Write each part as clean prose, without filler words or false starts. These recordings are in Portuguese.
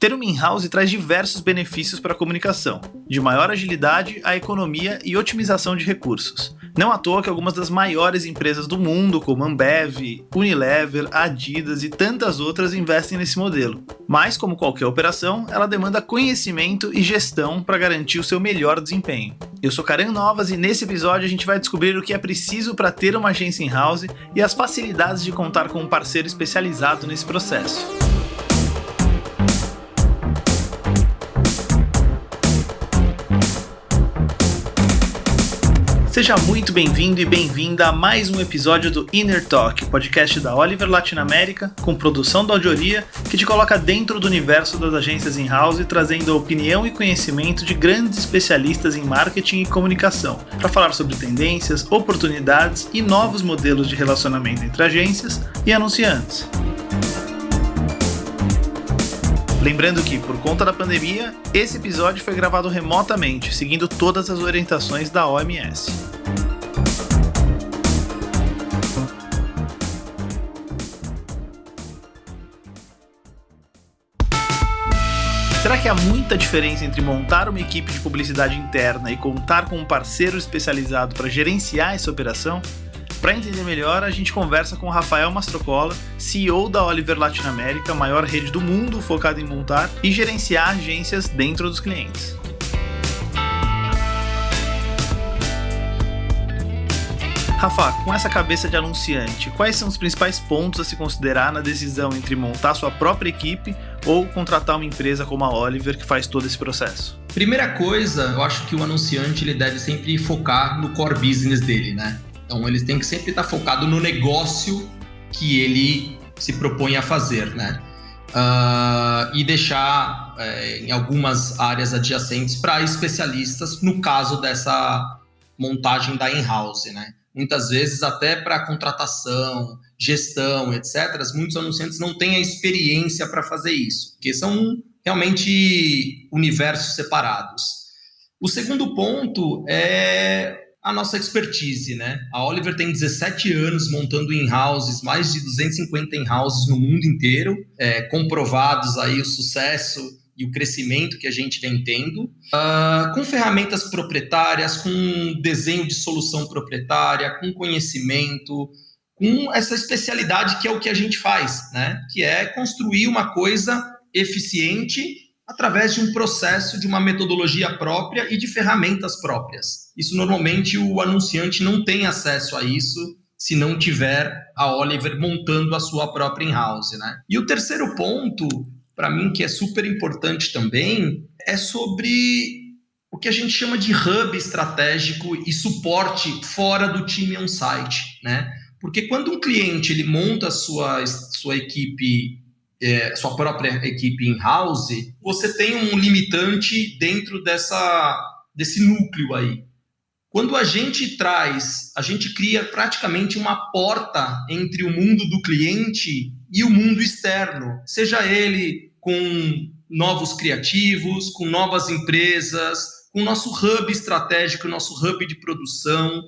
Ter uma in-house traz diversos benefícios para a comunicação, de maior agilidade à economia e otimização de recursos. Não à toa que algumas das maiores empresas do mundo, como Ambev, Unilever, Adidas e tantas outras, investem nesse modelo. Mas, como qualquer operação, ela demanda conhecimento e gestão para garantir o seu melhor desempenho. Eu sou Karan Novas e nesse episódio a gente vai descobrir o que é preciso para ter uma agência in-house e as facilidades de contar com um parceiro especializado nesse processo. Seja muito bem-vindo e bem-vinda a mais um episódio do Inner Talk, podcast da Oliver Latinoamérica, com produção da Audioria, que te coloca dentro do universo das agências in-house, trazendo a opinião e conhecimento de grandes especialistas em marketing e comunicação, para falar sobre tendências, oportunidades e novos modelos de relacionamento entre agências e anunciantes. Lembrando que, por conta da pandemia, esse episódio foi gravado remotamente, seguindo todas as orientações da OMS. Será que há muita diferença entre montar uma equipe de publicidade interna e contar com um parceiro especializado para gerenciar essa operação? Para entender melhor, a gente conversa com Rafael Mastrocola, CEO da Oliver Latinoamérica, a maior rede do mundo focada em montar e gerenciar agências dentro dos clientes. Rafa, com essa cabeça de anunciante, quais são os principais pontos a se considerar na decisão entre montar sua própria equipe ou contratar uma empresa como a Oliver que faz todo esse processo? Primeira coisa, eu acho que o anunciante ele deve sempre focar no core business dele, né? Então, eles têm que sempre estar focado no negócio que ele se propõe a fazer, né? E deixar em algumas áreas adjacentes para especialistas, no caso dessa montagem da in-house, né? Muitas vezes, até para contratação, gestão, etc., muitos anunciantes não têm a experiência para fazer isso, porque são realmente universos separados. O segundo ponto é a nossa expertise, né? A Oliver tem 17 anos montando in-houses, mais de 250 in-houses no mundo inteiro, comprovados aí o sucesso e o crescimento que a gente vem tendo, com ferramentas proprietárias, com desenho de solução proprietária, com conhecimento, com essa especialidade que é o que a gente faz, né? Que é construir uma coisa eficiente através de um processo, de uma metodologia própria e de ferramentas próprias. Isso, normalmente, o anunciante não tem acesso a isso se não tiver a Oliver montando a sua própria in-house, né? E o terceiro ponto, para mim, que é super importante também, é sobre o que a gente chama de hub estratégico e suporte fora do time on-site, né? Porque quando um cliente ele monta a sua equipe, sua própria equipe in-house, você tem um limitante dentro desse núcleo aí. Quando a gente cria praticamente uma porta entre o mundo do cliente e o mundo externo, seja ele com novos criativos, com novas empresas, com o nosso hub estratégico, nosso hub de produção.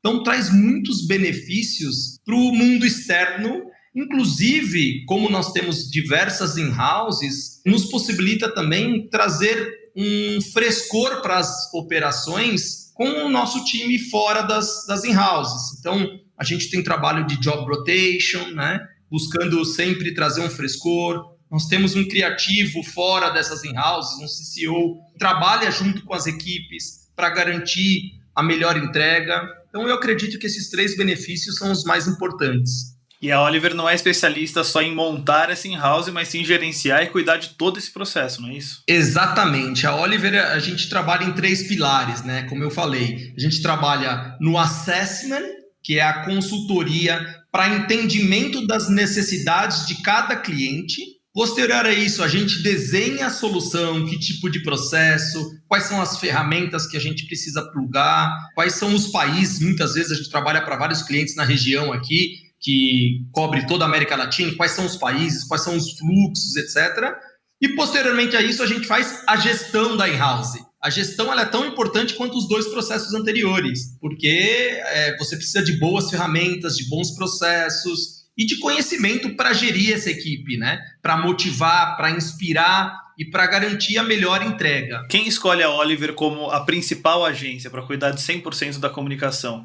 Então, traz muitos benefícios para o mundo externo. Inclusive, como nós temos diversas in-houses, nos possibilita também trazer um frescor para as operações com o nosso time fora das in-houses. Então, a gente tem trabalho de job rotation, né? Buscando sempre trazer um frescor. Nós temos um criativo fora dessas in-houses, um CCO, que trabalha junto com as equipes para garantir a melhor entrega. Então, eu acredito que esses 3 benefícios são os mais importantes. E a Oliver não é especialista só em montar essa in-house, mas sim gerenciar e cuidar de todo esse processo, não é isso? Exatamente. A Oliver, a gente trabalha em 3 pilares, né? Como eu falei, a gente trabalha no assessment, que é a consultoria para entendimento das necessidades de cada cliente. Posterior a isso, a gente desenha a solução, que tipo de processo, quais são as ferramentas que a gente precisa plugar, quais são os países. Muitas vezes a gente trabalha para vários clientes na região aqui, que cobre toda a América Latina, quais são os países, quais são os fluxos, etc. E, posteriormente a isso, a gente faz a gestão da in-house. A gestão ela é tão importante quanto os 2 processos anteriores, porque você precisa de boas ferramentas, de bons processos, e de conhecimento para gerir essa equipe, né? Para motivar, para inspirar e para garantir a melhor entrega. Quem escolhe a Oliver como a principal agência para cuidar de 100% da comunicação,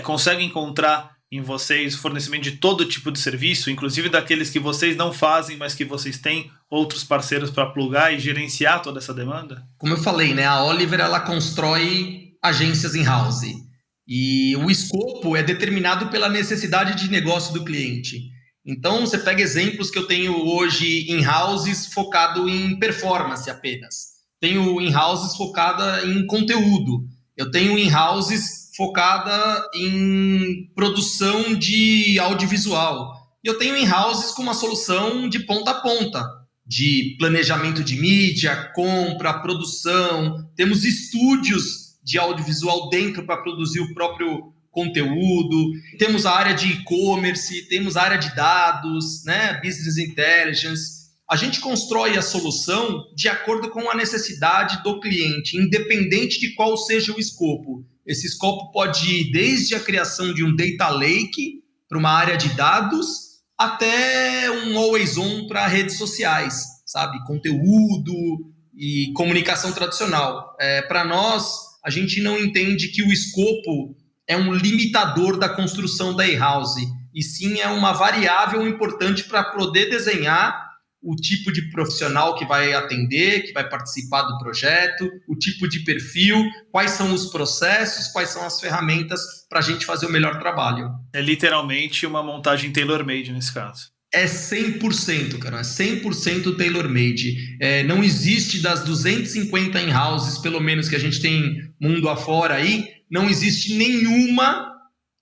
consegue encontrar em vocês fornecimento de todo tipo de serviço, inclusive daqueles que vocês não fazem, mas que vocês têm outros parceiros para plugar e gerenciar toda essa demanda? Como eu falei, né, a Oliver ela constrói agências in-house e o escopo é determinado pela necessidade de negócio do cliente. Então, você pega exemplos que eu tenho hoje in-houses focado em performance apenas. Tenho in-houses focada em conteúdo. Eu tenho in-houses focada em produção de audiovisual. E eu tenho in-houses com uma solução de ponta a ponta, de planejamento de mídia, compra, produção. Temos estúdios de audiovisual dentro para produzir o próprio conteúdo. Temos a área de e-commerce, temos a área de dados, né? Business Intelligence. A gente constrói a solução de acordo com a necessidade do cliente, independente de qual seja o escopo. Esse escopo pode ir desde a criação de um data lake para uma área de dados até um always-on para redes sociais, sabe? Conteúdo e comunicação tradicional. Para nós, a gente não entende que o escopo é um limitador da construção da in-house, e sim é uma variável importante para poder desenhar o tipo de profissional que vai atender, que vai participar do projeto, o tipo de perfil, quais são os processos, quais são as ferramentas para a gente fazer o melhor trabalho. É literalmente uma montagem tailor-made nesse caso. É 100%, cara, é 100% tailor-made. Não existe das 250 in-houses, pelo menos que a gente tem mundo afora aí, não existe nenhuma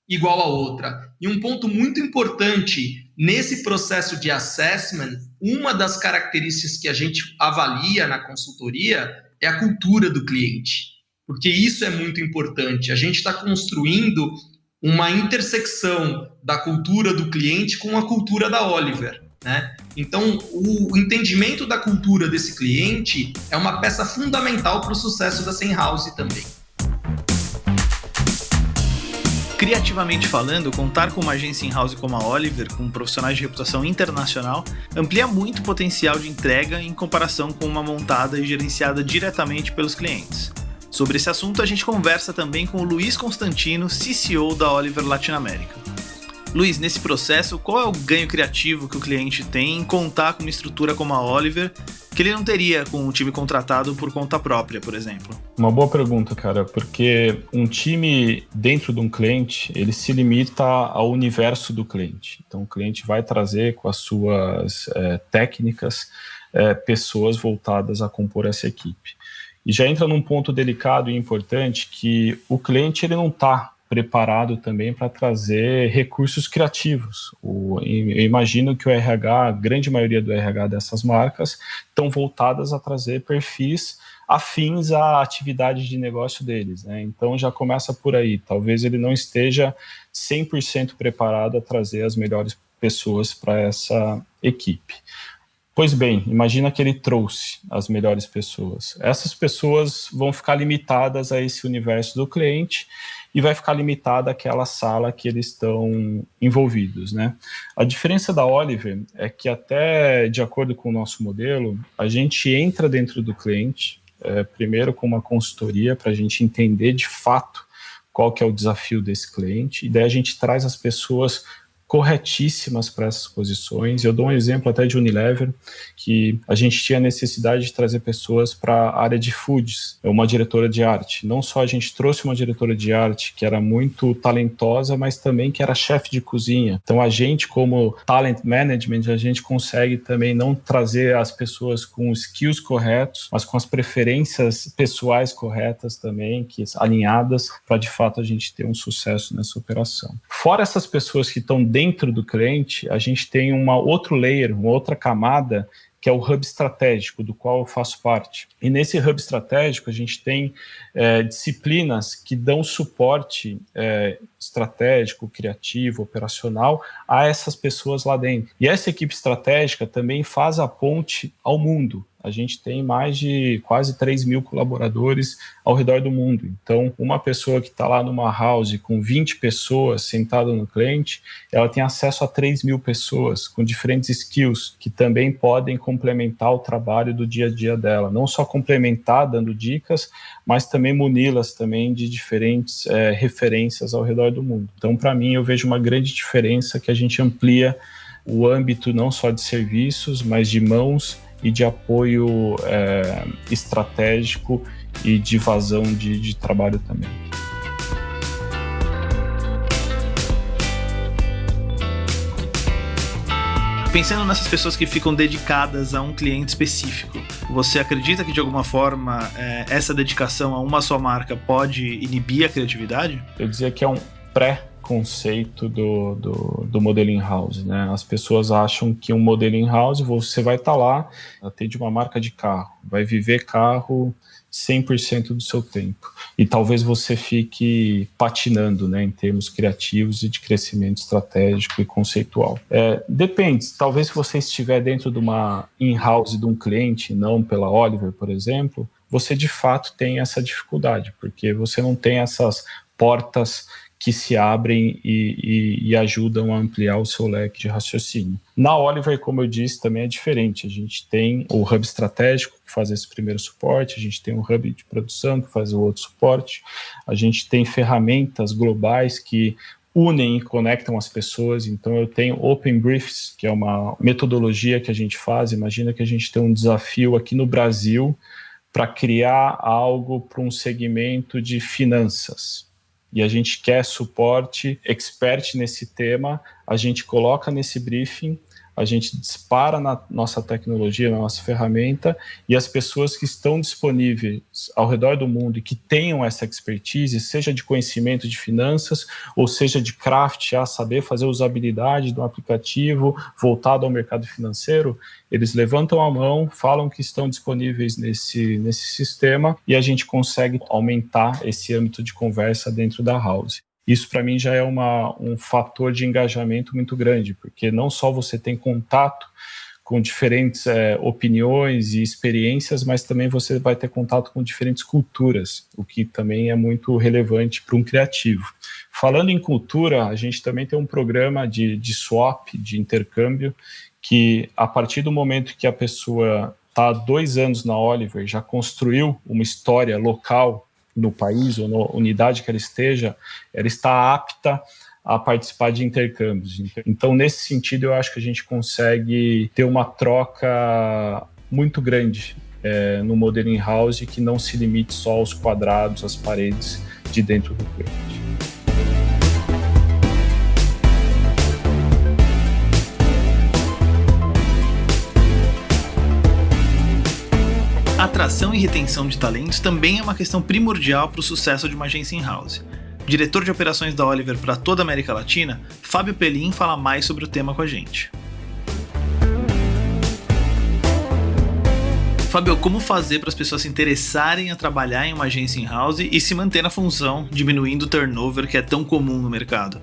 igual a outra. E um ponto muito importante nesse processo de assessment, uma das características que a gente avalia na consultoria é a cultura do cliente, porque isso é muito importante. A gente está construindo uma intersecção da cultura do cliente com a cultura da Oliver, né? Então, o entendimento da cultura desse cliente é uma peça fundamental para o sucesso da in-house também. Criativamente falando, contar com uma agência in-house como a Oliver, com profissionais de reputação internacional, amplia muito o potencial de entrega em comparação com uma montada e gerenciada diretamente pelos clientes. Sobre esse assunto, a gente conversa também com o Luiz Constantino, CCO da Oliver Latinoamérica. Luiz, nesse processo, qual é o ganho criativo que o cliente tem em contar com uma estrutura como a Oliver, que ele não teria com um time contratado por conta própria, por exemplo? Uma boa pergunta, cara, porque um time dentro de um cliente, ele se limita ao universo do cliente. Então, o cliente vai trazer com as suas técnicas pessoas voltadas a compor essa equipe. E já entra num ponto delicado e importante que o cliente ele não está preparado também para trazer recursos criativos. Eu imagino que o RH, a grande maioria do RH dessas marcas, estão voltadas a trazer perfis afins à atividade de negócio deles, né? Então já começa por aí. Talvez ele não esteja 100% preparado a trazer as melhores pessoas para essa equipe. Pois bem, imagina que ele trouxe as melhores pessoas. Essas pessoas vão ficar limitadas a esse universo do cliente e vai ficar limitada àquela sala que eles estão envolvidos, né? A diferença da Oliver é que até de acordo com o nosso modelo, a gente entra dentro do cliente, primeiro com uma consultoria para a gente entender de fato qual que é o desafio desse cliente, e daí a gente traz as pessoas corretíssimas para essas posições. Eu dou um exemplo até de Unilever, que a gente tinha necessidade de trazer pessoas para a área de foods, uma diretora de arte. Não só a gente trouxe uma diretora de arte que era muito talentosa, mas também que era chefe de cozinha. Então a gente, como talent management, a gente consegue também não trazer as pessoas com os skills corretos, mas com as preferências pessoais corretas também, que alinhadas, para de fato a gente ter um sucesso nessa operação. Fora essas pessoas que estão dentro do cliente, a gente tem uma outro layer, uma outra camada, que é o hub estratégico, do qual eu faço parte. E nesse hub estratégico, a gente tem disciplinas que dão suporte estratégico, criativo, operacional a essas pessoas lá dentro. E essa equipe estratégica também faz a ponte ao mundo. a gente tem mais de quase 3 mil colaboradores ao redor do mundo. Então, uma pessoa que está lá numa house com 20 pessoas sentada no cliente, ela tem acesso a 3 mil pessoas com diferentes skills que também podem complementar o trabalho do dia a dia dela. Não só complementar, dando dicas, mas também muni-las também de diferentes referências ao redor do mundo. Então, para mim, eu vejo uma grande diferença que a gente amplia o âmbito não só de serviços, mas de mãos e de apoio estratégico e de vazão de trabalho também. Pensando nessas pessoas que ficam dedicadas a um cliente específico, você acredita que de alguma forma essa dedicação a uma só marca pode inibir a criatividade? Eu dizia que é um pré-conceito do modelo in-house, né? As pessoas acham que um modelo in-house, você vai estar lá, atende uma marca de carro, vai viver carro 100% do seu tempo. E talvez você fique patinando, né, em termos criativos e de crescimento estratégico e conceitual. Depende, talvez se você estiver dentro de uma in-house de um cliente, não pela Oliver, por exemplo, você de fato tem essa dificuldade, porque você não tem essas portas que se abrem e ajudam a ampliar o seu leque de raciocínio. Na Oliver, como eu disse, também é diferente. A gente tem o hub estratégico, que faz esse primeiro suporte, a gente tem o hub de produção, que faz o outro suporte, a gente tem ferramentas globais que unem e conectam as pessoas. Então eu tenho Open Briefs, que é uma metodologia que a gente faz. Imagina que a gente tem um desafio aqui no Brasil para criar algo para um segmento de finanças. E a gente quer suporte expert nesse tema, a gente coloca nesse briefing, a gente dispara na nossa tecnologia, na nossa ferramenta, e as pessoas que estão disponíveis ao redor do mundo e que tenham essa expertise, seja de conhecimento de finanças, ou seja de craft, a saber fazer usabilidade do aplicativo voltado ao mercado financeiro, eles levantam a mão, falam que estão disponíveis nesse sistema, e a gente consegue aumentar esse âmbito de conversa dentro da house. Isso, para mim, já é um fator de engajamento muito grande, porque não só você tem contato com diferentes opiniões e experiências, mas também você vai ter contato com diferentes culturas, o que também é muito relevante para um criativo. Falando em cultura, a gente também tem um programa de swap, de intercâmbio, que a partir do momento que a pessoa está há 2 anos na Oliver, já construiu uma história local no país ou na unidade que ela está apta a participar de intercâmbios. Então, nesse sentido, eu acho que a gente consegue ter uma troca muito grande no modelo in-house que não se limite só aos quadrados, às paredes de dentro do cliente. Atração e retenção de talentos também é uma questão primordial para o sucesso de uma agência in-house. Diretor de operações da Oliver para toda a América Latina, Fábio Pelin fala mais sobre o tema com a gente. Fábio, como fazer para as pessoas se interessarem a trabalhar em uma agência in-house e se manter na função, diminuindo o turnover que é tão comum no mercado?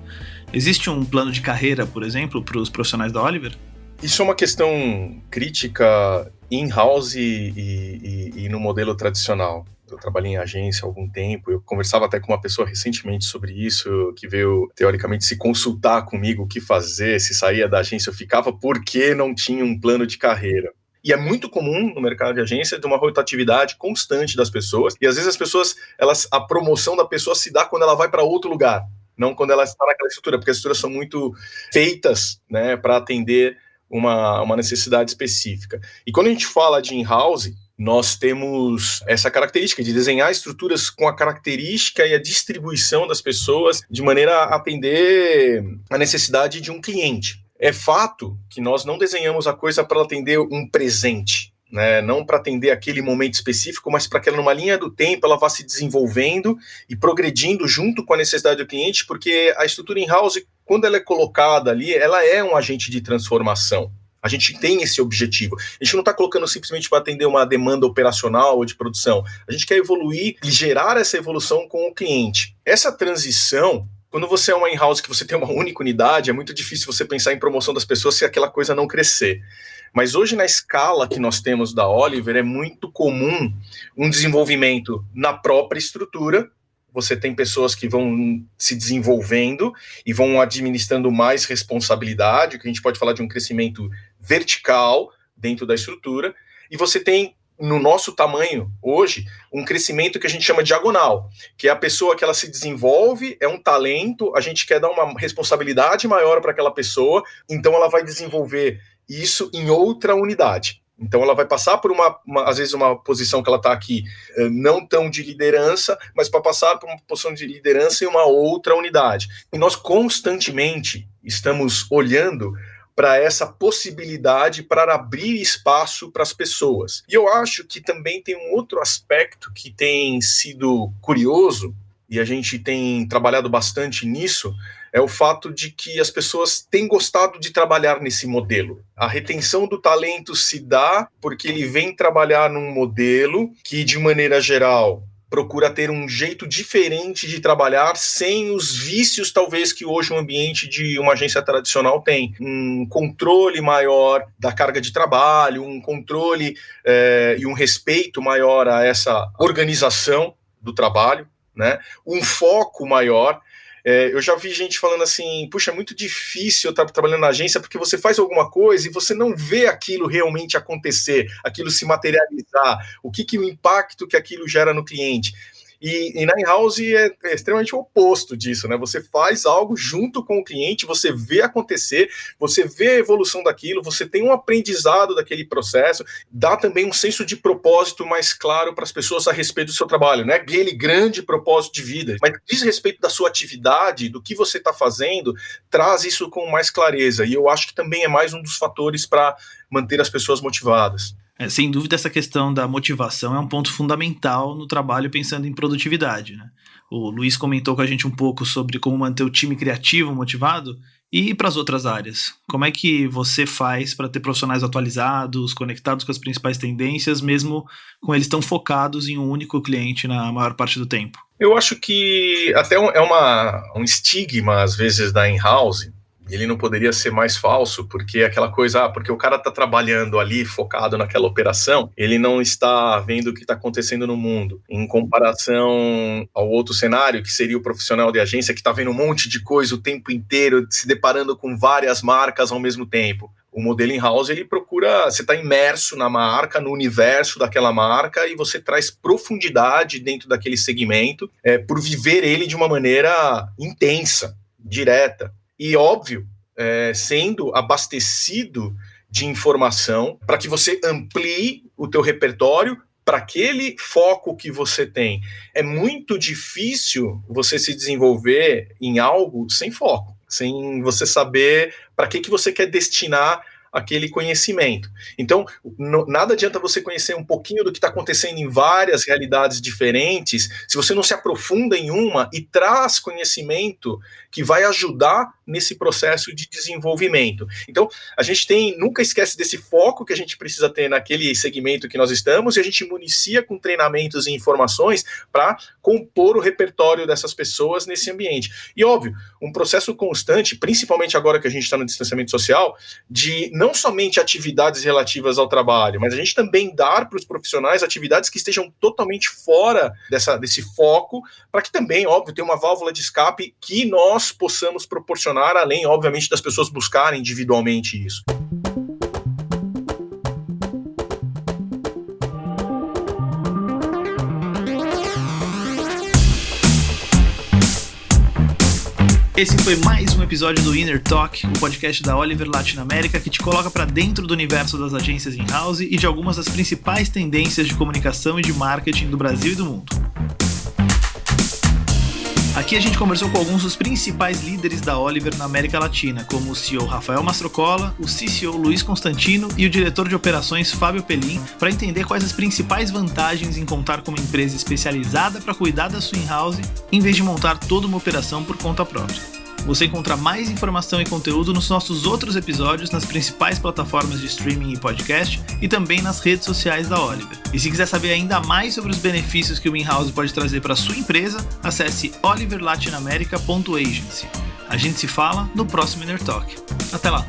Existe um plano de carreira, por exemplo, para os profissionais da Oliver? Isso é uma questão crítica in-house e no modelo tradicional. Eu trabalhei em agência há algum tempo, eu conversava até com uma pessoa recentemente sobre isso, que veio, teoricamente, se consultar comigo o que fazer, se saía da agência eu ficava, porque não tinha um plano de carreira. E é muito comum no mercado de agência ter uma rotatividade constante das pessoas, e às vezes as pessoas, a promoção da pessoa se dá quando ela vai para outro lugar, não quando ela está naquela estrutura, porque as estruturas são muito feitas, né, para atender uma necessidade específica. E quando a gente fala de in-house, nós temos essa característica de desenhar estruturas com a característica e a distribuição das pessoas de maneira a atender a necessidade de um cliente. É fato que nós não desenhamos a coisa para atender um presente, né? Não para atender aquele momento específico, mas para que ela, numa linha do tempo, ela vá se desenvolvendo e progredindo junto com a necessidade do cliente, porque a estrutura in-house, quando ela é colocada ali, ela é um agente de transformação. A gente tem esse objetivo. A gente não está colocando simplesmente para atender uma demanda operacional ou de produção. A gente quer evoluir e gerar essa evolução com o cliente. Essa transição, Quando você é uma in-house que você tem uma única unidade, é muito difícil você pensar em promoção das pessoas se aquela coisa não crescer. Mas hoje, na escala que nós temos da Oliver, é muito comum um desenvolvimento na própria estrutura. Você tem pessoas que vão se desenvolvendo e vão administrando mais responsabilidade, que a gente pode falar de um crescimento vertical dentro da estrutura, e você tem, no nosso tamanho hoje, um crescimento que a gente chama de diagonal, que é a pessoa que ela se desenvolve, é um talento, a gente quer dar uma responsabilidade maior para aquela pessoa, então ela vai desenvolver isso em outra unidade. Então ela vai passar por às vezes uma posição que ela está aqui não tão de liderança, mas para passar por uma posição de liderança em uma outra unidade. E nós constantemente estamos olhando para essa possibilidade para abrir espaço para as pessoas. E eu acho que também tem um outro aspecto que tem sido curioso, e a gente tem trabalhado bastante nisso, é o fato de que as pessoas têm gostado de trabalhar nesse modelo. A retenção do talento se dá porque ele vem trabalhar num modelo que, de maneira geral, procura ter um jeito diferente de trabalhar sem os vícios, talvez, que hoje o ambiente de uma agência tradicional tem. Um controle maior da carga de trabalho, um controle e um respeito maior a essa organização do trabalho, né? Um foco maior. Eu já vi gente falando assim, puxa, é muito difícil eu estar trabalhando na agência porque você faz alguma coisa e você não vê aquilo realmente acontecer, aquilo se materializar, o impacto que aquilo gera no cliente. E na in-house é extremamente o oposto disso, né? Você faz algo junto com o cliente, você vê acontecer, você vê a evolução daquilo, você tem um aprendizado daquele processo, dá também um senso de propósito mais claro para as pessoas a respeito do seu trabalho, né? Aquele grande propósito de vida, mas diz respeito da sua atividade, do que você está fazendo, traz isso com mais clareza. E eu acho que também é mais um dos fatores para manter as pessoas motivadas. Sem dúvida, essa questão da motivação é um ponto fundamental no trabalho pensando em produtividade, né? O Luiz comentou com a gente um pouco sobre como manter o time criativo motivado e para as outras áreas. Como é que você faz para ter profissionais atualizados, conectados com as principais tendências, mesmo com eles tão focados em um único cliente na maior parte do tempo? Eu acho que até um estigma, às vezes, da in-house. Ele não poderia ser mais falso, porque aquela coisa, porque o cara está trabalhando ali, focado naquela operação, ele não está vendo o que está acontecendo no mundo, em comparação ao outro cenário, que seria o profissional de agência, que está vendo um monte de coisa o tempo inteiro, se deparando com várias marcas ao mesmo tempo. O modelo in-house, ele procura, você está imerso na marca, no universo daquela marca, e você traz profundidade dentro daquele segmento, por viver ele de uma maneira intensa, direta. E, óbvio, sendo abastecido de informação para que você amplie o teu repertório para aquele foco que você tem. É muito difícil você se desenvolver em algo sem foco, sem você saber para que você quer destinar aquele conhecimento. Então, nada adianta você conhecer um pouquinho do que está acontecendo em várias realidades diferentes, se você não se aprofunda em uma e traz conhecimento que vai ajudar nesse processo de desenvolvimento. Então, a gente nunca esquece desse foco que a gente precisa ter naquele segmento que nós estamos, e a gente municia com treinamentos e informações para compor o repertório dessas pessoas nesse ambiente. E, óbvio, um processo constante, principalmente agora que a gente está no distanciamento social, de não somente atividades relativas ao trabalho, mas a gente também dar para os profissionais atividades que estejam totalmente fora desse foco, para que também, óbvio, tenha uma válvula de escape que nós possamos proporcionar, além, obviamente, das pessoas buscarem individualmente isso. Esse foi mais um episódio do Inner Talk, o podcast da Oliver Latinoamérica, que te coloca para dentro do universo das agências in-house e de algumas das principais tendências de comunicação e de marketing do Brasil e do mundo. Aqui a gente conversou com alguns dos principais líderes da Oliver na América Latina, como o CEO Rafael Mastrocola, o CCO Luiz Constantino e o diretor de operações Fábio Pelin, para entender quais as principais vantagens em contar com uma empresa especializada para cuidar da sua in-house, em vez de montar toda uma operação por conta própria. Você encontra mais informação e conteúdo nos nossos outros episódios nas principais plataformas de streaming e podcast e também nas redes sociais da Oliver. E se quiser saber ainda mais sobre os benefícios que o In-House pode trazer para a sua empresa, acesse oliverlatinamerica.agency. A gente se fala no próximo Inner Talk. Até lá!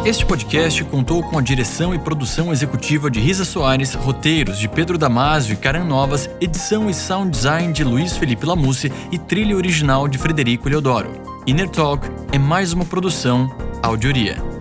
Este podcast contou com a direção e produção executiva de Risa Soares, roteiros de Pedro Damasio e Karen Novas, edição e sound design de Luiz Felipe Lamusse e trilha original de Frederico Leodoro. Inner Talk é mais uma produção Audioria.